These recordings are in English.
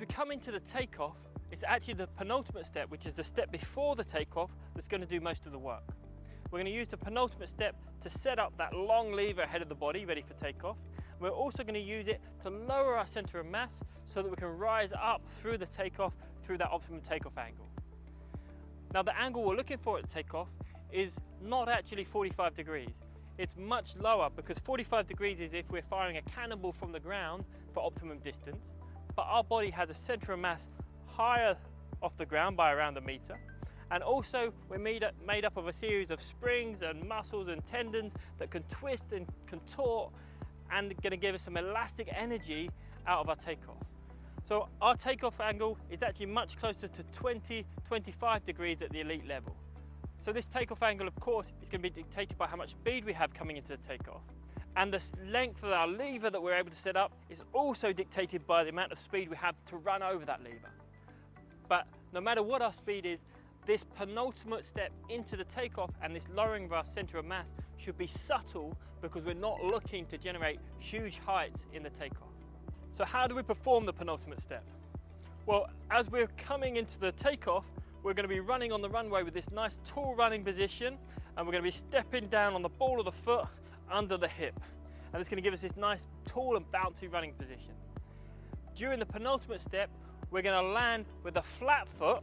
we come into the takeoff, it's actually the penultimate step, which is the step before the takeoff, that's going to do most of the work. We're going to use the penultimate step to set up that long lever ahead of the body, ready for takeoff. We're also going to use it to lower our center of mass so that we can rise up through the takeoff, through that optimum takeoff angle. Now the angle we're looking for at takeoff is not actually 45 degrees. It's much lower, because 45 degrees is if we're firing a cannonball from the ground for optimum distance, but our body has a center of mass higher off the ground by around 1 meter. And also we're made up of a series of springs and muscles and tendons that can twist and contort and going to give us some elastic energy out of our takeoff. So our takeoff angle is actually much closer to 20-25 degrees at the elite level. So this takeoff angle, of course, is going to be dictated by how much speed we have coming into the takeoff. And the length of our lever that we're able to set up is also dictated by the amount of speed we have to run over that lever. But no matter what our speed is, this penultimate step into the takeoff and this lowering of our center of mass should be subtle, because we're not looking to generate huge heights in the takeoff. So how do we perform the penultimate step? Well, as we're coming into the takeoff, we're going to be running on the runway with this nice tall running position, and we're going to be stepping down on the ball of the foot under the hip. And it's going to give us this nice tall and bouncy running position. During the penultimate step, we're going to land with a flat foot,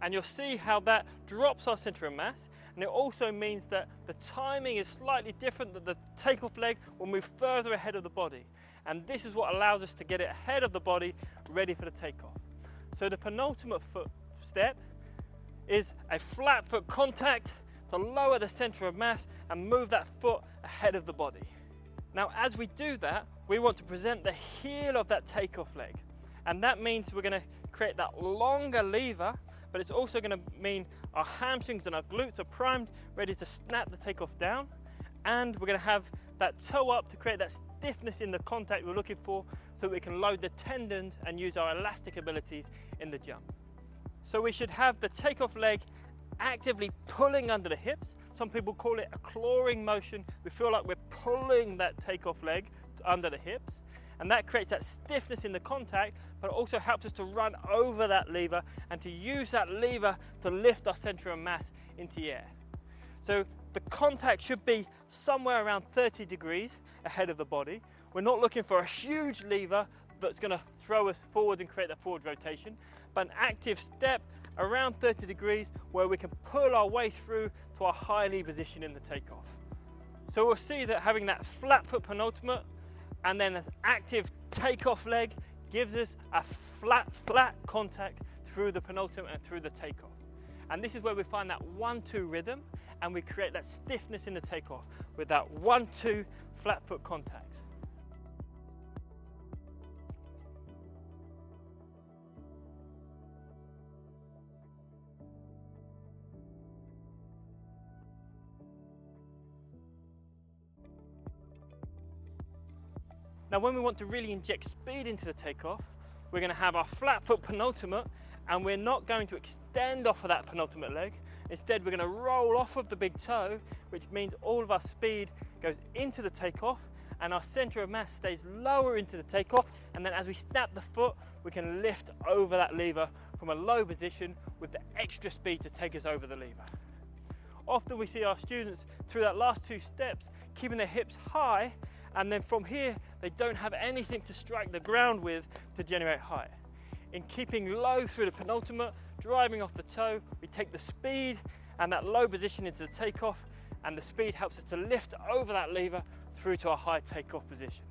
and you'll see how that drops our center of mass. And it also means that the timing is slightly different, that the takeoff leg will move further ahead of the body. And this is what allows us to get it ahead of the body, ready for the takeoff. So the penultimate foot step is a flat foot contact to lower the center of mass and move that foot ahead of the body. Now, as we do that, we want to present the heel of that takeoff leg. And that means we're going to create that longer lever, but it's also going to mean our hamstrings and our glutes are primed, ready to snap the takeoff down. And we're going to have that toe up to create that stiffness in the contact we're looking for, so we can load the tendons and use our elastic abilities in the jump. So we should have the takeoff leg actively pulling under the hips. Some people call it a clawing motion. We feel like we're pulling that takeoff leg under the hips, and that creates that stiffness in the contact, but it also helps us to run over that lever and to use that lever to lift our center of mass into the air. So the contact should be somewhere around 30 degrees ahead of the body. We're not looking for a huge lever that's going to throw us forward and create that forward rotation, but an active step around 30 degrees where we can pull our way through to our high knee position in the takeoff. So we'll see that having that flat foot penultimate and then an active takeoff leg gives us a flat contact through the penultimate and through the takeoff. And this is where we find that 1-2 rhythm, and we create that stiffness in the takeoff with that 1-2 flat foot contacts. Now, when we want to really inject speed into the takeoff, we're going to have our flat foot penultimate, and we're not going to extend off of that penultimate leg. Instead, we're going to roll off of the big toe, which means all of our speed goes into the takeoff and our center of mass stays lower into the takeoff. And then as we snap the foot, we can lift over that lever from a low position with the extra speed to take us over the lever. Often we see our students through that last 2 steps keeping their hips high, and then from here they don't have anything to strike the ground with to generate height. In keeping low through the penultimate, driving off the toe, we take the speed and that low position into the takeoff, and the speed helps us to lift over that lever through to our high takeoff position.